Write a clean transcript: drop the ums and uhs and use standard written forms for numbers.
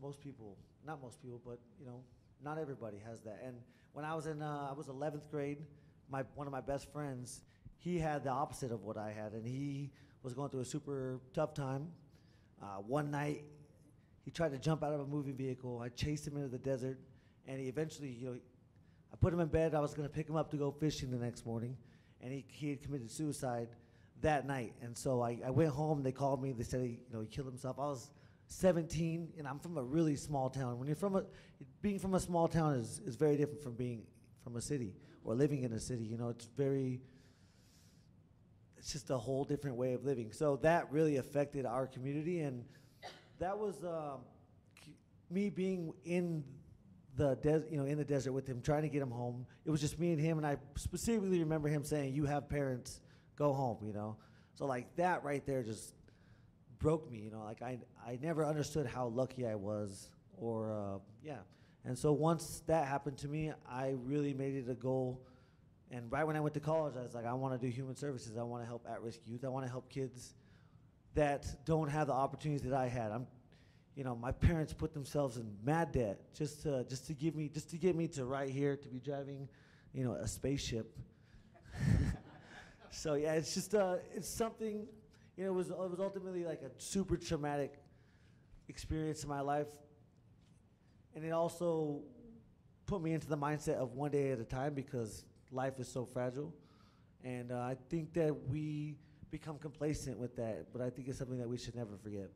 most people, not most people, but not everybody has that. And when I was in, I was 11th grade. One of my best friends, he had the opposite of what I had, and he was going through a super tough time. One night, he tried to jump out of a moving vehicle. I chased him into the desert, and he eventually, I put him in bed. I was going to pick him up to go fishing the next morning, and he had committed suicide that night. And so I went home. They called me. They said he killed himself. I was 17, and I'm from a really small town. When you're being from a small town is very different from being from a city or living in a city. It's just a whole different way of living. So that really affected our community, and that was me being in the desert with him, trying to get him home. It was just me and him, and I specifically remember him saying, "You have parents, go home." So like that right there just broke me. Like I never understood how lucky I was, or yeah. And so once that happened to me, I really made it a goal. And right when I went to college, I was like, I want to do human services. I want to help at-risk youth. I want to help kids that don't have the opportunities that I had. My parents put themselves in mad debt just to get me to right here to be driving, a spaceship. So yeah, it's just it's something. It was ultimately like a super traumatic experience in my life, and it also put me into the mindset of one day at a time, because life is so fragile, and I think that we become complacent with that, but I think it's something that we should never forget.